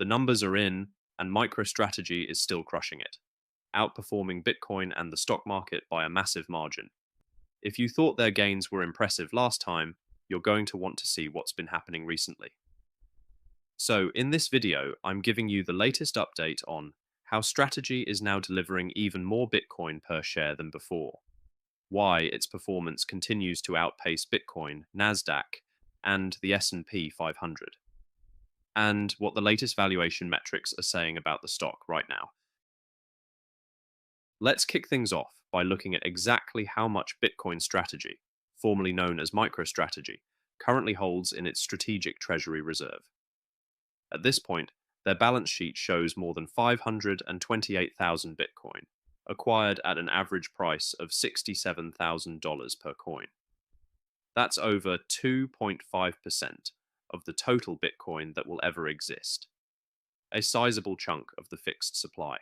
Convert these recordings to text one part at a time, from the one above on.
The numbers are in, and MicroStrategy is still crushing it, outperforming Bitcoin and the stock market by a massive margin. If you thought their gains were impressive last time, you're going to want to see what's been happening recently. So, in this video, I'm giving you the latest update on how Strategy is now delivering even more Bitcoin per share than before, why its performance continues to outpace Bitcoin, NASDAQ, and the S&P 500, and what the latest valuation metrics are saying about the stock right now. Let's kick things off by looking at exactly how much Bitcoin Strategy, formerly known as MicroStrategy, currently holds in its strategic treasury reserve. At this point, their balance sheet shows more than 528,000 Bitcoin, acquired at an average price of $67,000 per coin. That's over 2.5% of the total Bitcoin that will ever exist, a sizable chunk of the fixed supply.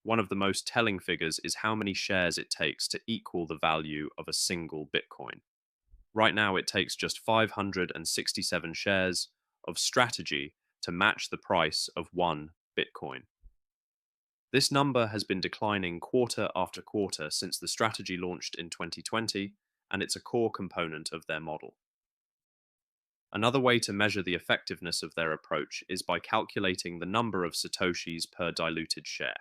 One of the most telling figures is how many shares it takes to equal the value of a single Bitcoin. Right now, it takes just 567 shares of Strategy to match the price of one Bitcoin. This number has been declining quarter after quarter since the strategy launched in 2020, and it's a core component of their model. Another way to measure the effectiveness of their approach is by calculating the number of Satoshis per diluted share.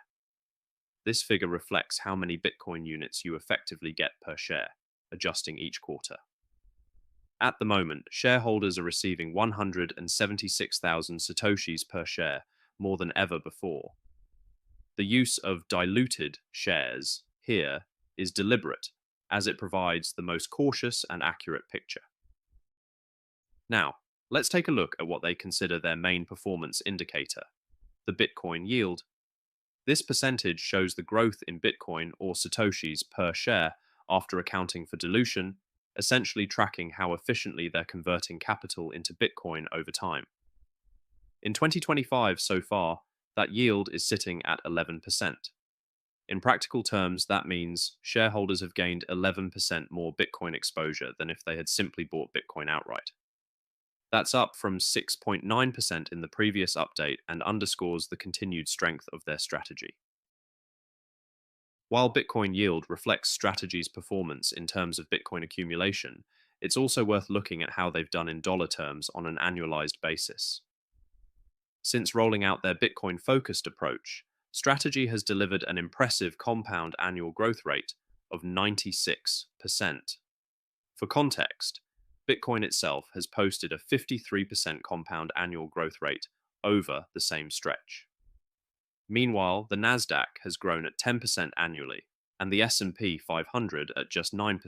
This figure reflects how many Bitcoin units you effectively get per share, adjusting each quarter. At the moment, shareholders are receiving 176,000 Satoshis per share, more than ever before. The use of diluted shares here is deliberate, as it provides the most cautious and accurate picture. Now, let's take a look at what they consider their main performance indicator, the Bitcoin yield. This percentage shows the growth in Bitcoin or Satoshis per share after accounting for dilution, essentially tracking how efficiently they're converting capital into Bitcoin over time. In 2025 so far, that yield is sitting at 11%. In practical terms, that means shareholders have gained 11% more Bitcoin exposure than if they had simply bought Bitcoin outright. That's up from 6.9% in the previous update and underscores the continued strength of their strategy. While Bitcoin yield reflects Strategy's performance in terms of Bitcoin accumulation, it's also worth looking at how they've done in dollar terms on an annualized basis. Since rolling out their Bitcoin-focused approach, Strategy has delivered an impressive compound annual growth rate of 96%. For context, Bitcoin itself has posted a 53% compound annual growth rate over the same stretch. Meanwhile, the NASDAQ has grown at 10% annually, and the S&P 500 at just 9%.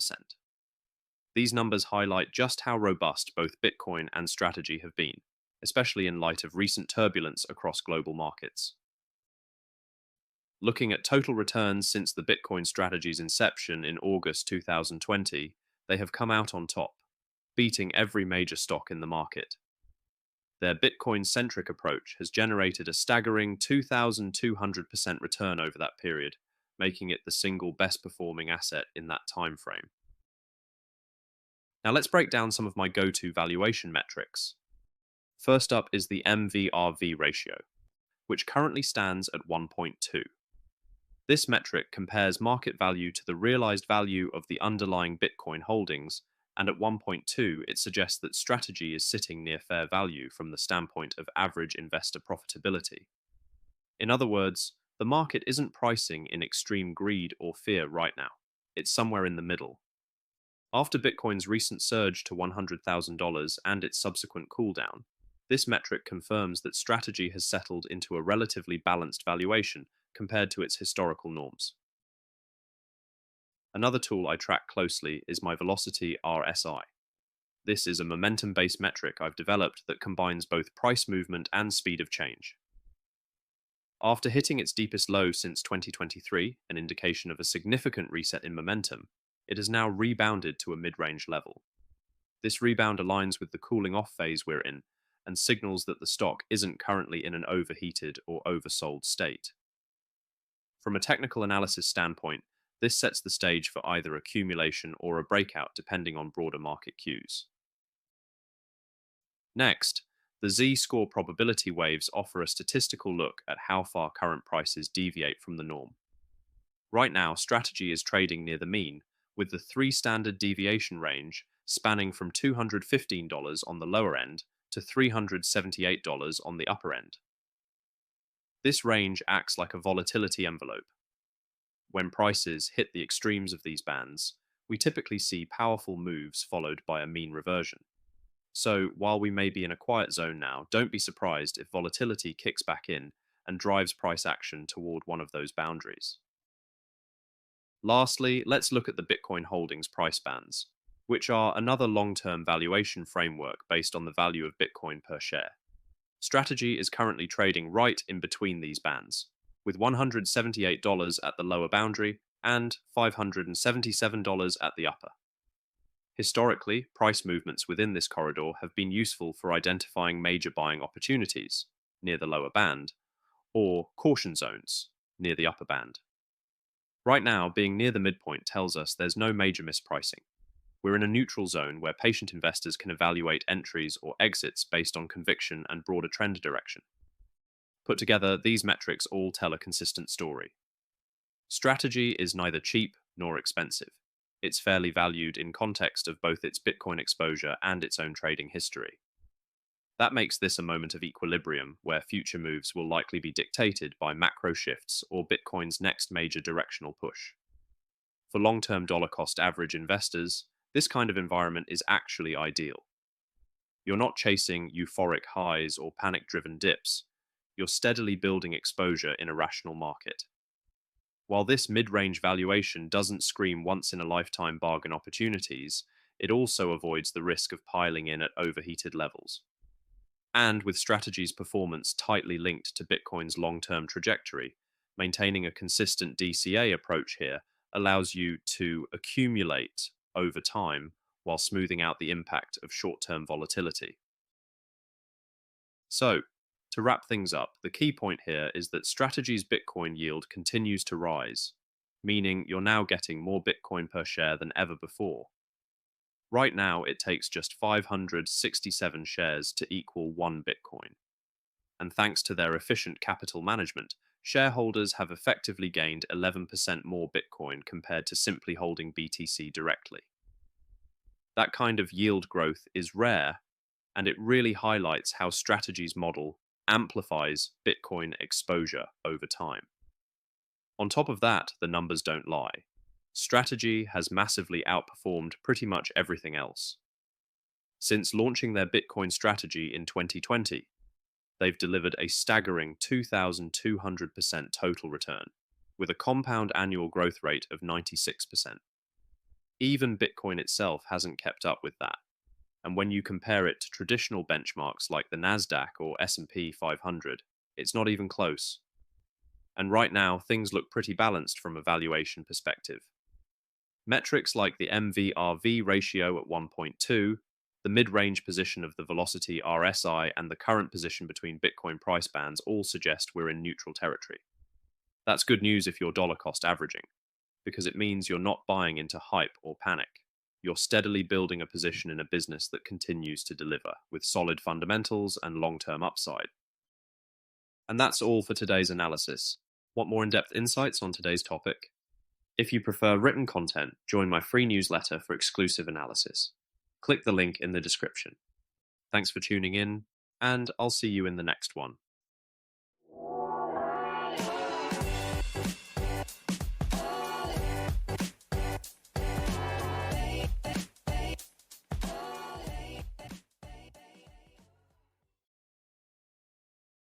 These numbers highlight just how robust both Bitcoin and Strategy have been, especially in light of recent turbulence across global markets. Looking at total returns since the Bitcoin strategy's inception in August 2020, they have come out on top, beating every major stock in the market. Their Bitcoin-centric approach has generated a staggering 2,200% return over that period, making it the single best-performing asset in that time frame. Now let's break down some of my go-to valuation metrics. First up is the MVRV ratio, which currently stands at 1.2. This metric compares market value to the realized value of the underlying Bitcoin holdings, and at 1.2 it suggests that Strategy is sitting near fair value from the standpoint of average investor profitability. In other words, the market isn't pricing in extreme greed or fear right now. It's somewhere in the middle. After Bitcoin's recent surge to $100,000 and its subsequent cooldown, this metric confirms that Strategy has settled into a relatively balanced valuation compared to its historical norms. Another tool I track closely is my Velocity RSI. This is a momentum-based metric I've developed that combines both price movement and speed of change. After hitting its deepest low since 2023, an indication of a significant reset in momentum, it has now rebounded to a mid-range level. This rebound aligns with the cooling off phase we're in and signals that the stock isn't currently in an overheated or oversold state. From a technical analysis standpoint, this sets the stage for either accumulation or a breakout depending on broader market cues. Next, The z-score probability waves offer a statistical look at how far current prices deviate from the norm. Right now, strategy is trading near the mean, with the 3 standard deviation range spanning from $215 on the lower end to $378 on the upper end. This range acts like a volatility envelope. When prices hit the extremes of these bands, we typically see powerful moves followed by a mean reversion. So, while we may be in a quiet zone now, don't be surprised if volatility kicks back in and drives price action toward one of those boundaries. Lastly, let's look at the Bitcoin holdings price bands, which are another long-term valuation framework based on the value of Bitcoin per share. Strategy is currently trading right in between these bands, with $178 at the lower boundary and $577 at the upper. Historically, price movements within this corridor have been useful for identifying major buying opportunities near the lower band or caution zones near the upper band. Right now, being near the midpoint tells us there's no major mispricing. We're in a neutral zone where patient investors can evaluate entries or exits based on conviction and broader trend direction. Put together, these metrics all tell a consistent story. Strategy is neither cheap nor expensive. It's fairly valued in context of both its Bitcoin exposure and its own trading history. That makes this a moment of equilibrium where future moves will likely be dictated by macro shifts or Bitcoin's next major directional push. For long-term dollar cost average investors, this kind of environment is actually ideal. You're not chasing euphoric highs or panic-driven dips. You're steadily building exposure in a rational market. While this mid-range valuation doesn't scream once-in-a-lifetime bargain opportunities, it also avoids the risk of piling in at overheated levels. And with strategy's performance tightly linked to Bitcoin's long-term trajectory, maintaining a consistent DCA approach here allows you to accumulate over time while smoothing out the impact of short-term volatility. So, to wrap things up, the key point here is that strategy's Bitcoin yield continues to rise, meaning you're now getting more Bitcoin per share than ever before. Right now, it takes just 567 shares to equal 1 Bitcoin. And thanks to their efficient capital management, shareholders have effectively gained 11% more Bitcoin compared to simply holding BTC directly. That kind of yield growth is rare, and it really highlights how strategy's model amplifies Bitcoin exposure over time. On top of that, the numbers don't lie. Strategy has massively outperformed pretty much everything else. Since launching their Bitcoin strategy in 2020, they've delivered a staggering 2,200% total return, with a compound annual growth rate of 96%. Even Bitcoin itself hasn't kept up with that. And when you compare it to traditional benchmarks like the NASDAQ or S&P 500, it's not even close. And right now, things look pretty balanced from a valuation perspective. Metrics like the MV/RV ratio at 1.2, the mid-range position of the Velocity RSI, and the current position between Bitcoin price bands all suggest we're in neutral territory. That's good news if you're dollar cost averaging, because it means you're not buying into hype or panic. You're steadily building a position in a business that continues to deliver, with solid fundamentals and long-term upside. And that's all for today's analysis. Want more in-depth insights on today's topic? If you prefer written content, join my free newsletter for exclusive analysis. Click the link in the description. Thanks for tuning in, and I'll see you in the next one.